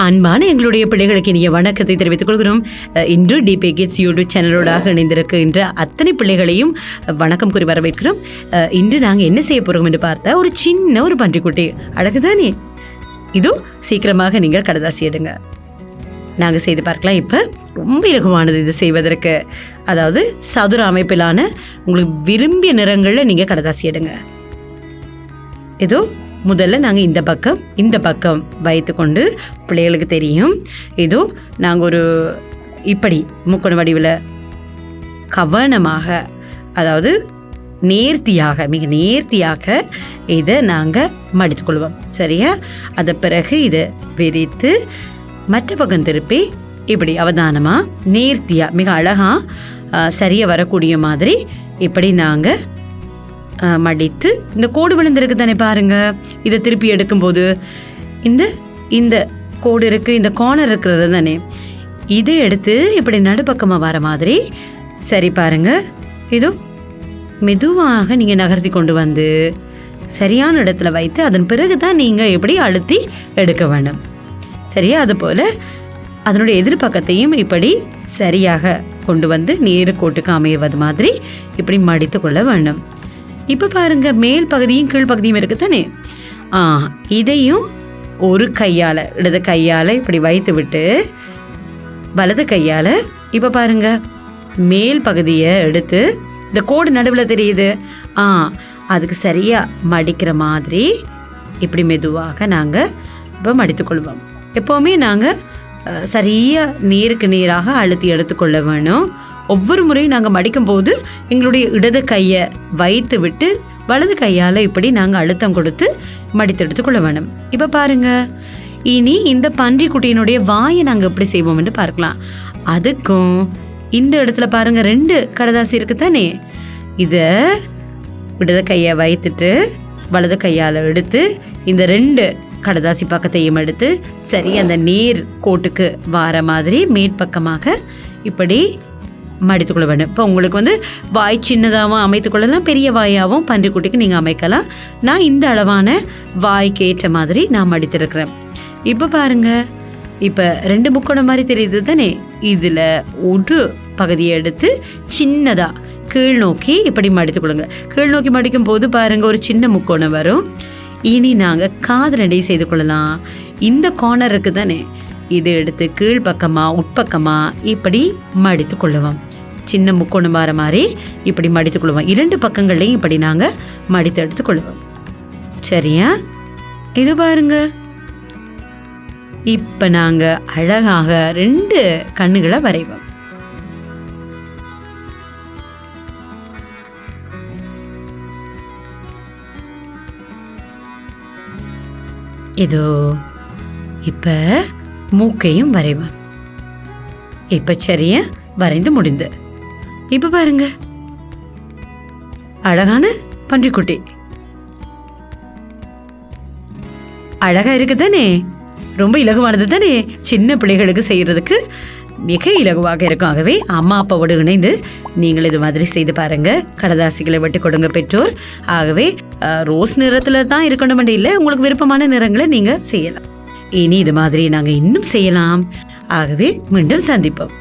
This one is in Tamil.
அன்பான எங்களுடைய பிள்ளைகளுக்கு இனிய வணக்கத்தை தெரிவித்துக் கொள்கிறோம். இன்று டிபி கிட்ஸ் யூடியூப் சேனலோடாக இணைந்திருக்கின்ற அத்தனை பிள்ளைகளையும் வணக்கம் கூறி வரவேற்கிறோம். இன்று நாங்கள் என்ன செய்ய போகிறோம் என்று பார்த்தா, ஒரு சின்ன ஒரு பன்றிக்குட்டி அழகுதானே. இதோ சீக்கிரமாக நீங்கள் கடதாசி எடுங்க, நாங்கள் செய்து பார்க்கலாம். இப்போ ரொம்ப இலகுவானது இது செய்வதற்கு. அதாவது சதுர அமைப்பிலான உங்களுக்கு விரும்பிய நிறங்களில் நீங்கள் கடதாசி எடுங்க. இதோ முதல்ல நாங்கள் இந்த பக்கம் வைத்து கொண்டு பிள்ளைகளுக்கு தெரியும். இதோ நாங்கள் ஒரு இப்படி முக்கோண வடிவில் கவனமாக, அதாவது நேர்த்தியாக, மிக நேர்த்தியாக இதை நாங்கள் மடித்துக்கொள்வோம். சரியா? அதை பிறகு இதை விரித்து மற்ற பக்கம் திருப்பி இப்படி அவதானமாக நேர்த்தியாக மிக அழகாக சரியாக வரக்கூடிய மாதிரி இப்படி நாங்கள் மடித்து, இந்த கோடு விழுந்திருக்கு தானே பாருங்க. இதை திருப்பி எடுக்கும்போது இந்த கோடு இருக்கு, இந்த கார்னர் இருக்கிறது தானே, இதை எடுத்து இப்படி நடுப்பக்கமாக வர மாதிரி சரி பாருங்க. இதோ மெதுவாக நீங்கள் நகர்த்தி கொண்டு வந்து சரியான இடத்துல வைத்து அதன் பிறகு தான் நீங்கள் எப்படி அழுத்தி எடுக்க வேண்டும். சரியா? அதுபோல் அதனுடைய எதிர்பக்கத்தையும் இப்படி சரியாக கொண்டு வந்து நேரு கோட்டுக்கு அமைவது மாதிரி இப்படி மடித்து கொள்ள வேண்டும். இப்போ பாருங்க, மேல் பகுதியும் கீழ் பகுதியும் இருக்கு தானே. இதையும் ஒரு கையால், இடது கையால் இப்படி வைத்து விட்டு வலது கையால் இப்போ பாருங்க மேல் பகுதியை எடுத்து, இந்த கோடு நடுவில் தெரியுது, அதுக்கு சரியாக மடிக்கிற மாதிரி இப்படி மெதுவாக நாங்கள் இப்போ மடித்துக்கொள்வோம். எப்போவுமே நாங்கள் சரியாக நேருக்கு நேராக அழுத்தி எடுத்துக்கொள்ள வேணும். ஒவ்வொரு முறையும் நாங்கள் மடிக்கும்போது எங்களுடைய இடது கையை வைத்து விட்டு வலது கையால் இப்படி நாங்கள் அழுத்தம் கொடுத்து மடித்து எடுத்துக்கொள்ள வேணும். இப்போ பாருங்கள், இனி இந்த பன்றிக்குட்டியினுடைய வாயை நாங்கள் எப்படி செய்வோம் என்று பார்க்கலாம். அதுக்கும் இந்த இடத்துல பாருங்கள் 2 கடதாசி இருக்கு தானே. இதை இடது கையை வைத்துட்டு வலது கையால் எடுத்து இந்த 2 கடதாசி பக்கத்தையும் எடுத்து சரி அந்த நேர் கோட்டுக்கு வார மாதிரி மேற்பக்கமாக இப்படி மடித்துக்கொள்ள வேண்டும். இப்போ உங்களுக்கு வாய் சின்னதாகவும் அமைத்துக்கொள்ளலாம், பெரிய வாயாகவும் பன்றிக்குட்டிக்கு நீங்கள் அமைக்கலாம். நான் இந்த அளவான வாய்க்கு ஏற்ற மாதிரி நான் மடித்திருக்கிறேன். இப்போ பாருங்கள், இப்போ 2 முக்கோணம் மாதிரி தெரியுது தானே. இதில் ஒரு பகுதியை எடுத்து சின்னதாக கீழ் நோக்கி இப்படி மடித்துக்கொள்ளுங்க. கீழ் நோக்கி மடிக்கும் போது பாருங்கள் ஒரு சின்ன முக்கோணம் வரும். இனி நாங்கள் காது 2 செய்து கொள்ளலாம். இந்த கார்னர் இருக்குது தானே, இது எடுத்து கீழ் பக்கமாக உட்பக்கமாக இப்படி மடித்து கொள்ளுவோம். சின்ன முக்கோணம் வர மாதிரி இப்படி மடித்து கொள்ளுவோம். 2 பக்கங்கள்லையும் இப்படி நாங்கள் மடித்து எடுத்துக்கொள்ளுவோம். சரியா? இது பாருங்க, இப்போ நாங்கள் அழகாக 2 கண்ணுகளை வரைவோம். இதோ இப்போ மூக்கையும் வரைவேன். இப்போ சரியா வரைந்து முடிந்து. இப்போ பாருங்க, அழகான பன்றிக்குட்டி அழகா இருக்கு தானே. ரொம்ப இலகுவானது தானே, சின்ன பிள்ளைகளுக்கு செய்யறதுக்கு மிக இலகுவாக இருக்கும். ஆகவே அம்மா அப்பாவோடு இணைந்து நீங்கள் இது மாதிரி செய்து பாருங்க. கடதாசிகளை வெட்டி கொடுங்க பெற்றோர். ஆகவே ரோஸ் நிறத்துல தான் இருக்கணும் இல்லை, உங்களுக்கு விருப்பமான நிறங்களை நீங்க செய்யலாம். இனி இது மாதிரி நாங்கள் இன்னும் செய்யலாம். ஆகவே மீண்டும் சந்திப்போம்.